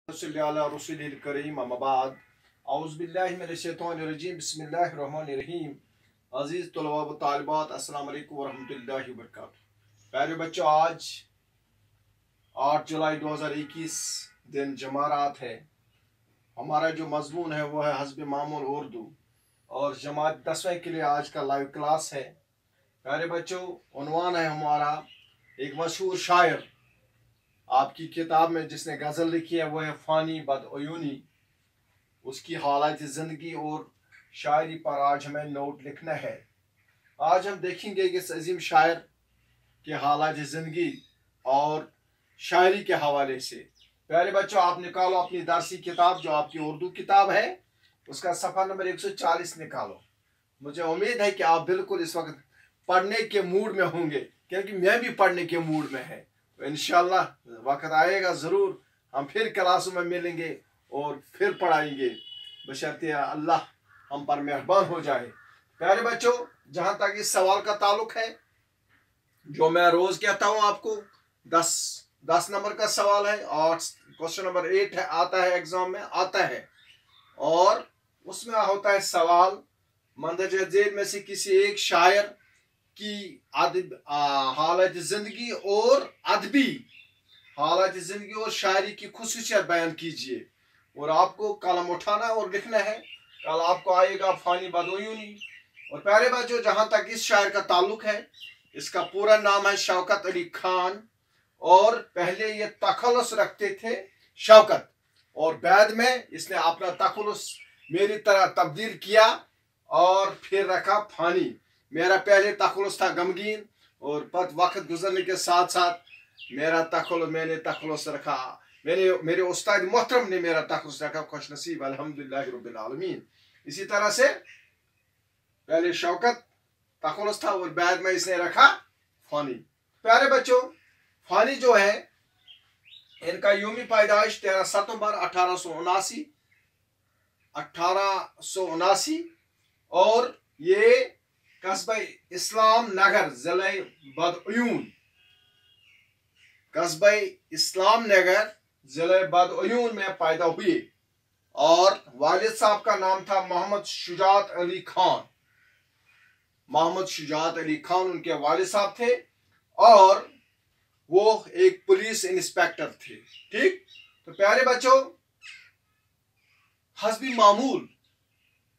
बिस्मिल्लाहिर्रहमानिर्रहीम। अजीज़ तलबा व तालिबात, अस्सलाम वालेकुम वरहमतुल्लाहि वबरकातुहू। प्यारे बच्चों, आज 8 जुलाई 2021 दिन जमारात है। हमारा जो मजमून है वो है हस्ब मामूल उर्दू और जमात 10वीं के लिए आज का लाइव क्लास है। प्यारे बच्चों, उन्वान है हमारा एक मशहूर शायर आपकी किताब में जिसने गज़ल लिखी है वो है फ़ानी बदअयूनी। उसकी हालत ज़िंदगी और शायरी पर आज हमें नोट लिखना है। आज हम देखेंगे कि इस अजीम शायर के हालात ज़िंदगी और शायरी के हवाले से। प्यारे बच्चों, आप निकालो अपनी दरसी किताब जो आपकी उर्दू किताब है, उसका सफ़ा नंबर 140 निकालो। मुझे उम्मीद है कि आप बिल्कुल इस वक्त पढ़ने के मूड में होंगे, क्योंकि मैं भी पढ़ने के मूड में है। तो इंशाल्लाह वक्त आएगा ज़रूर हम फिर क्लासों में मिलेंगे और फिर पढ़ाएंगे, बशर्ते अल्लाह हम पर मेहरबान हो जाए। प्यारे बच्चों, जहाँ तक इस सवाल का ताल्लुक है, जो मैं रोज़ कहता हूँ आपको, 10 नंबर का सवाल है और क्वेश्चन नंबर 8 है, आता है एग्जाम में आता है, और उसमें होता है सवाल मंदरजा झेल में से किसी एक शायर की हालत ज़िंदगी और अदबी हालत ज़िंदगी और शायरी की खुसूसियत बयान कीजिए। और आपको कलम उठाना और लिखना है। कल आपको आएगा फ़ानी बदअयूनी। और प्यारे बच्चों, जहाँ तक इस शायर का ताल्लुक है, इसका पूरा नाम है शौकत अली खान, और पहले ये तखल्लुस रखते थे शौकत, और बाद में इसने अपना तखल्लुस मेरी तरह तब्दील किया और फिर रखा फ़ानी। मेरा पहले तखल्लुस था गमगीन, और वक्त गुजरने के साथ साथ मैंने तखल्लुस रखा, मेरे उस्ताद मोहतरम ने मेरा तखल्लुस रखा, खुश नसीब अल्हम्दुलिल्लाह रब्बिल आलमीन। इसी तरह से पहले शौकत तखल्लुस था और बाद में इसने रखा फ़ानी। प्यारे बच्चों, फ़ानी जो है, इनका यौमी पैदाइश 13 सितंबर 1879 और ये कस्बा इस्लाम नगर ज़िले बदअयून, कस्बा इस्लाम नगर ज़िले बदअयून में पैदा हुए। और वालिद साहब का नाम था मोहम्मद शुजात अली खान। मोहम्मद शुजात अली खान उनके वालिद साहब थे, और वो एक पुलिस इंस्पेक्टर थे। ठीक, तो प्यारे बच्चों, हस्बी मामूल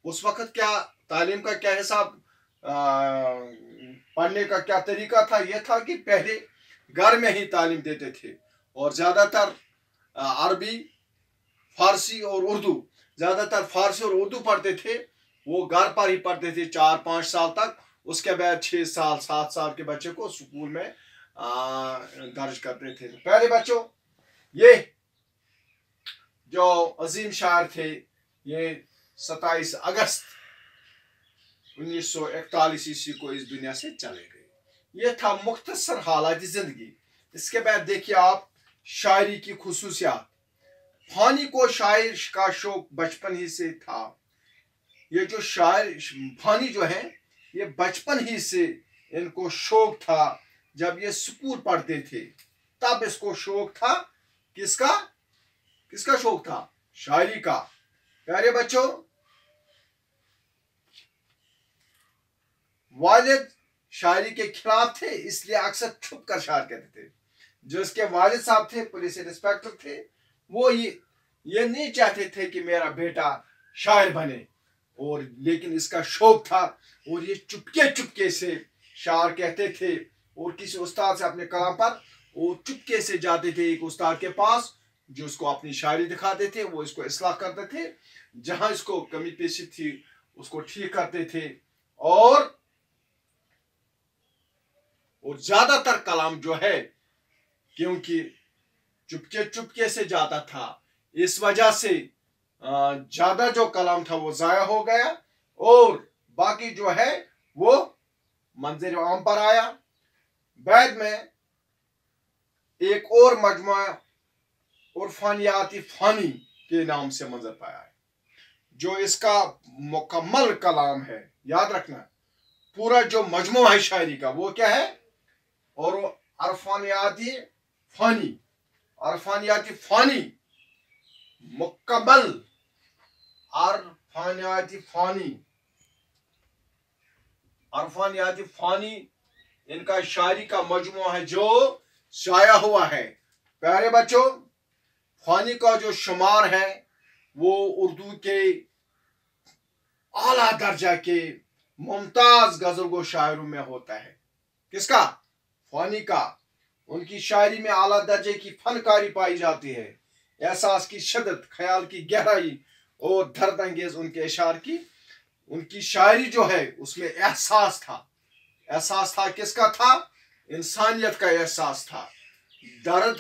उस वक्त क्या तालीम का क्या हिसाब, पढ़ने का क्या तरीका था, यह था कि पहले घर में ही तालीम देते थे, और ज़्यादातर अरबी, फारसी और उर्दू, ज़्यादातर फारसी और उर्दू पढ़ते थे। वो घर पर ही पढ़ते थे 4-5 साल तक। उसके बाद 6 साल 7 साल के बच्चे को स्कूल में दर्ज करते थे। पहले बच्चों, ये जो अजीम शायर थे, ये 27 अगस्त 1941 ईस्वी को इस दुनिया से चले गए। ये था मुख्तसर हालात ज़िंदगी। इसके बाद देखिए आप शायरी की खुसूसियात। फ़ानी को शायर का शौक बचपन ही से था। ये जो शायर फ़ानी जो है, ये बचपन ही से इनको शौक था। जब ये स्कूल पढ़ते थे तब इसको शौक था। किसका शौक था? शायरी का। प्यारे बच्चों, वालिद शायरी के खिलाफ थे, इसलिए अक्सर छुप कर शायर कहते थे। जो इसके वालिद साहब थे, पुलिस इंस्पेक्टर थे, वो ये नहीं चाहते थे कि मेरा बेटा शायर बने, और लेकिन इसका शौक था, और ये चुपके चुपके से शायर कहते थे। और किसी उस्ताद से अपने कलाम पर वो चुपके से जाते थे एक उस्ताद के पास, जो उसको अपनी शायरी दिखाते थे, वो इसको इस्लाह करते थे, जहां इसको कमी पेशी थी उसको ठीक करते थे। और ज्यादातर कलाम जो है, क्योंकि चुपके चुपके से जाता था, इस वजह से ज्यादा जो कलाम था वो जाया हो गया, और बाकी जो है वो मंजर आम पर आया। बाद में एक और मजमुआ और फ़ानियाती फ़ानी के नाम से मंजर पाया है, जो इसका मुकम्मल कलाम है। याद रखना, पूरा जो मजमुआ है शायरी का वो क्या है, और अरफानियाती फ़ानी मुकम्मल अरफानियाती फ़ानी इनका शायरी का मजमू है जो शाया हुआ है। प्यारे बच्चों, फ़ानी का जो शुमार है वो उर्दू के आला दर्जा के मुमताज गजल गो शायरों में होता है। किसका? फ़ानी का। उनकी शायरी में आला दर्जे की फनकारी पाई जाती है। एहसास की शिद्दत, ख्याल की गहराई और दर्द अंगेज उनके इशार की। उनकी शायरी जो है उसमें एहसास था। एहसास था किसका था? इंसानियत का एहसास था। दर्द,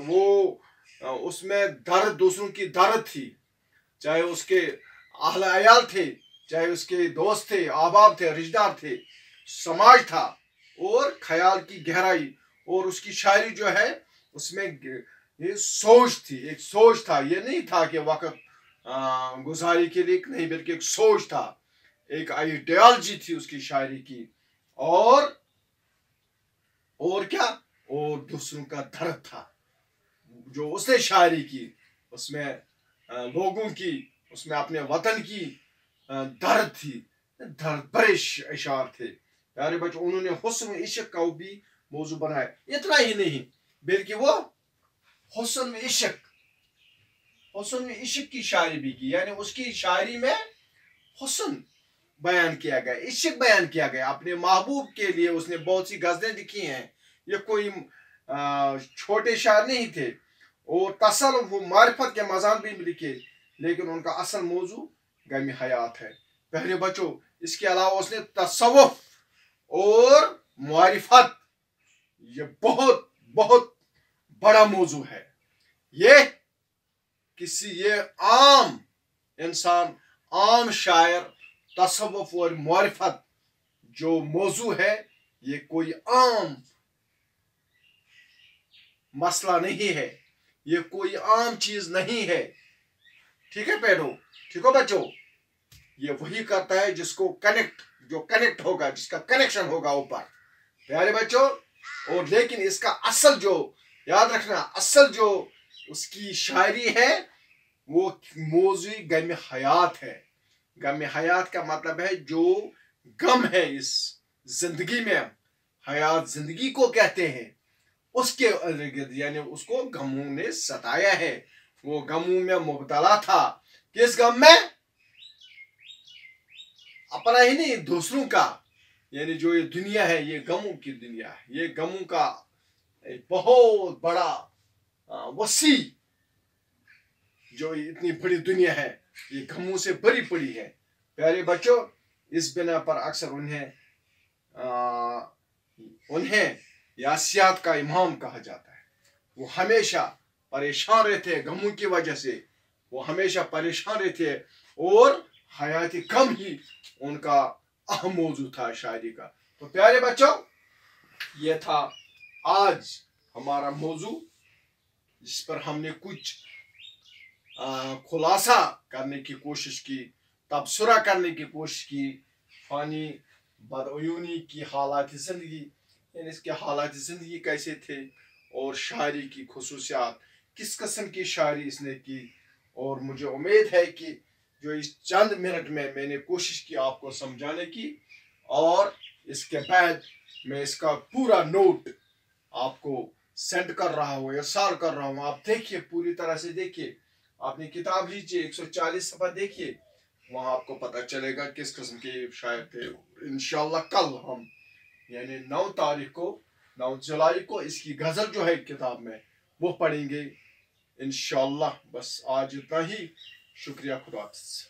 वो उसमें दर्द, दूसरों की दर्द थी, चाहे उसके अहले अयाल थे, चाहे उसके दोस्त थे, अहबाब थे, रिश्तेदार थे, समाज था, और ख्याल की गहराई। और उसकी शायरी जो है उसमें ये सोच थी, एक सोच था। ये नहीं था कि वक्त गुजारी के लिए, नहीं, बल्कि एक सोच था, एक आइडियोलॉजी थी उसकी शायरी की। और क्या? और दूसरों का दर्द था जो उसने शायरी की। उसमें लोगों की, उसमें अपने वतन की दर्द थी, दर्द भरे इशार थे। प्यारे बच्चों, उन्होंने हुस्न इश्क का भी मौजू बनाया। इतना ही नहीं, बल्कि वो हुस्न इश्क की शायरी भी की। यानी उसकी शायरी में हुस्न बयान किया गया, इश्क बयान किया गया। अपने महबूब के लिए उसने बहुत सी गज़लें लिखी हैं। ये कोई छोटे शायर नहीं थे। और तसल्लुफ़ व मारिफत के मज़ाम भी लिखे, लेकिन उनका असल मौजू गम हयात है। प्यारे बच्चों, इसके अलावा उसने तसव्वुफ़ और मारिफत, ये बहुत बहुत बड़ा मौजू है। ये आम इंसान, आम शायर, तसव्वुफ़ और मारिफत जो मौजू है, ये कोई आम मसला नहीं है, ये कोई आम चीज नहीं है। ठीक है पैरों, ठीक हो बच्चों? ये वही करता है जिसको कनेक्ट होगा, जिसका कनेक्शन होगा ऊपर। प्यारे बच्चों, और लेकिन इसका असल जो, याद रखना, असल जो उसकी शायरी है वो मौजू गम हयात है। गम हयात का मतलब है जो गम है इस जिंदगी में, हयात जिंदगी को कहते हैं, उसके यानी उसको गमों ने सताया है। वो गमों में मुब्तला था। किस गम में? अपना ही नहीं, दूसरों का। यानी जो ये दुनिया है, ये गमों की दुनिया है। ये गमों का एक बहुत बड़ा वसी, जो इतनी बड़ी दुनिया है, ये गमों से भरी पड़ी है। प्यारे बच्चों, इस बिना पर अक्सर उन्हें यासियात का इमाम कहा जाता है। वो हमेशा परेशान रहते हैं गमों की वजह से। वो हमेशा परेशान रहते हैं, और हयाती गम ही उनका अहम मौजू था शायरी का। तो प्यारे बच्चों, ये था आज हमारा मौजू, जिस पर हमने कुछ खुलासा करने की कोशिश की, तबसरा करने की कोशिश की। फ़ानी बदअयूनी की हालात ज़िंदगी, यानी इसके हालात ज़िंदगी कैसे थे, और शायरी की खुसूसियात, किस किस्म की शायरी इसने की। और मुझे उम्मीद है कि जो इस चंद मिनट में मैंने कोशिश की आपको समझाने की, और इसके बाद मैं इसका पूरा नोट आपको सेंड कर रहा हूँ, इरसाल कर रहा हूँ। आप देखिए, पूरी तरह से देखिए, अपनी किताब लीजिए, 140 सफ़ा देखिए, वहाँ आपको पता चलेगा किस किस्म के शायर थे। इंशाल्लाह कल हम, यानी 9 जुलाई को इसकी गज़ल जो है किताब में, वो पढ़ेंगे इंशाल्लाह। बस आज इतना ही। शुक्रिया, खुदा हाफ़िज़।